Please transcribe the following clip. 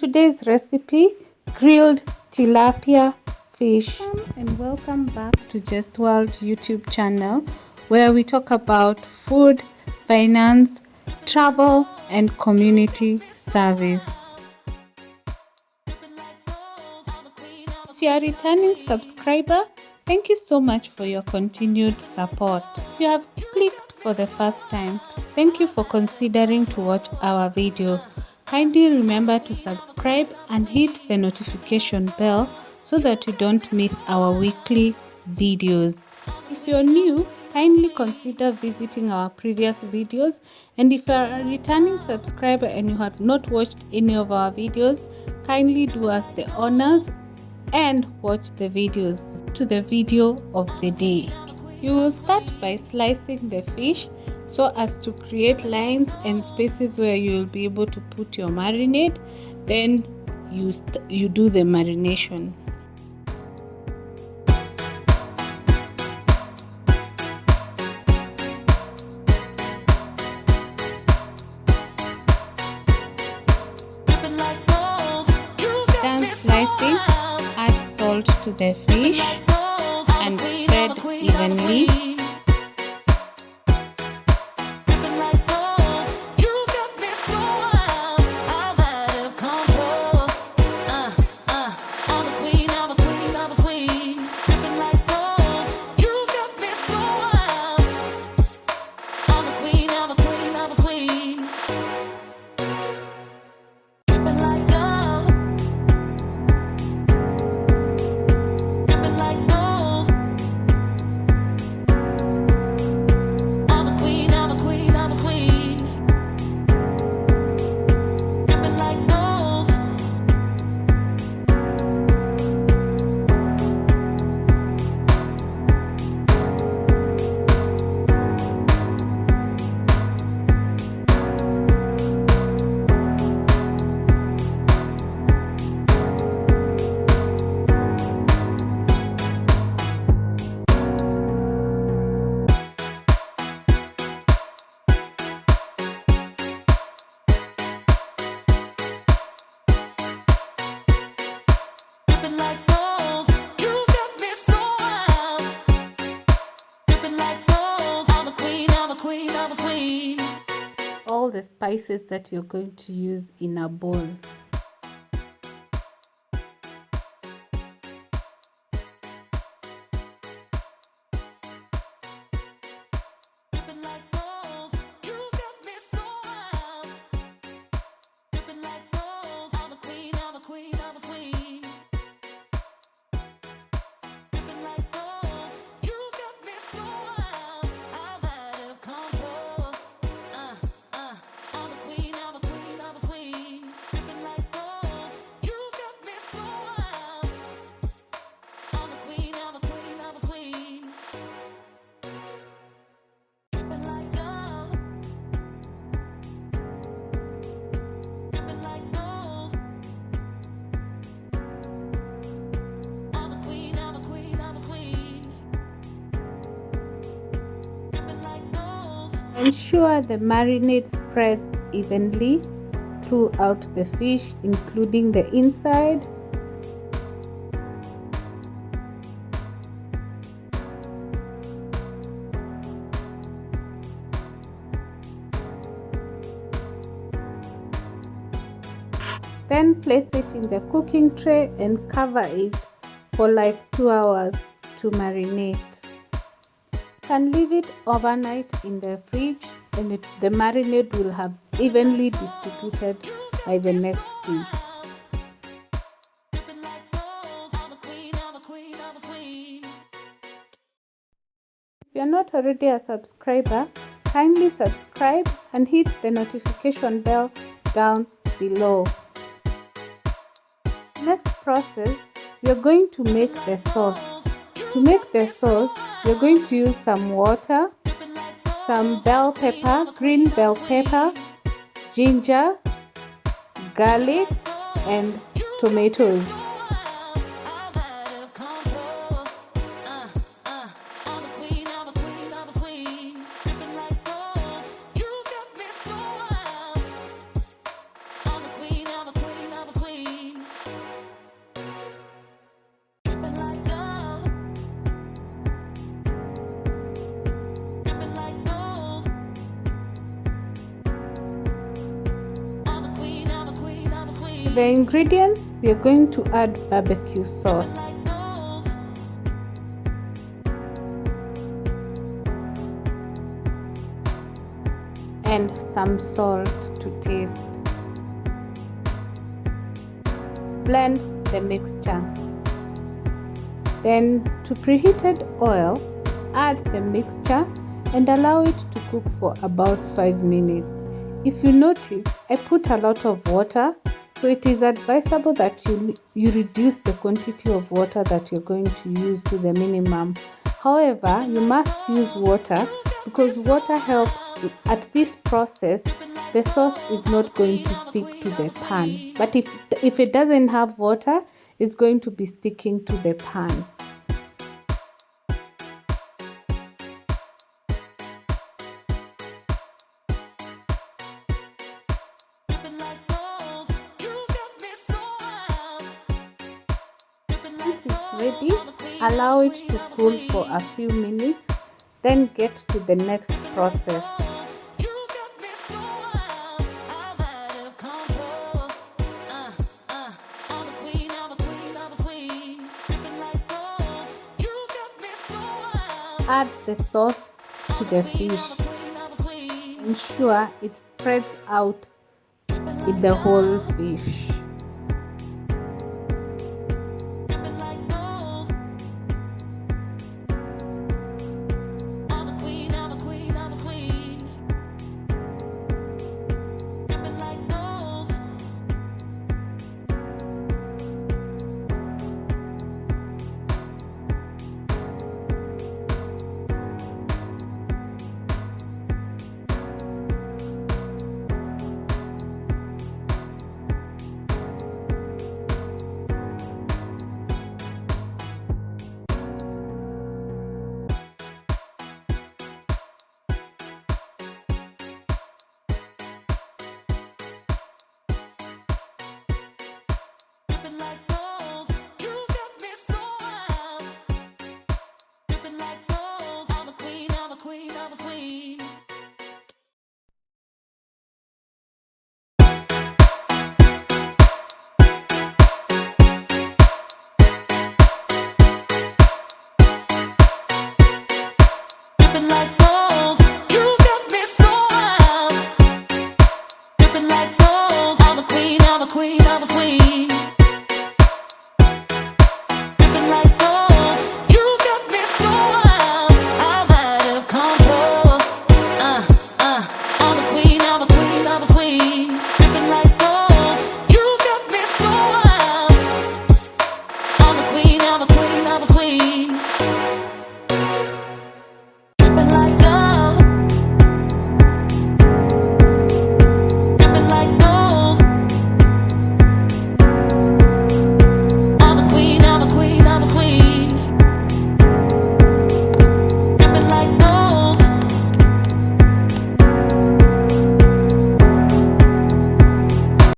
today's recipe, grilled tilapia fish. And welcome back to Just World YouTube channel, where we talk about food, finance, travel and community service. If you are a returning subscriber, thank you so much for your continued support. If you have clicked for the first time, thank you for considering to watch our video. Kindly remember to subscribe and hit the notification bell so that you don't miss our weekly videos. If you're new, kindly consider visiting our previous videos, and if you are a returning subscriber and you have not watched any of our videos, kindly do us the honors and watch the videos. To the video of the day, you will start by slicing the fish so as to create lines and spaces where you will be able to put your marinade. Then you do the marination. Done slicing, add salt to the fish and spread evenly. All the spices that you're going to use in a bowl. Ensure the marinade spreads evenly throughout the fish, including the inside. Then place it in the cooking tray and cover it for like 2 hours to marinate. You can leave it overnight in the fridge and the marinade will have evenly distributed by the next day. If you are not already a subscriber, kindly subscribe and hit the notification bell down below. Next process, we are going to make the sauce. To make the sauce, we are going to use some water, some bell pepper, green bell pepper, ginger, garlic and tomatoes. To the ingredients, we are going to add barbecue sauce. And some salt to taste. Blend the mixture. Then to preheated oil, add the mixture and allow it to cook for about 5 minutes. If you notice, I put a lot of water, so it is advisable that you reduce the quantity of water that you're going to use to the minimum. However, you must use water because water helps at this process. The sauce is not going to stick to the pan, but if it doesn't have water, it's going to be sticking to the pan. Once it's ready, allow it to cool for a few minutes, then get to the next process. Add the sauce to the fish. Ensure it spreads out in the whole fish. Like gold, you got me so wild. Dripping like gold, I'm a queen, I'm a queen, I'm a queen.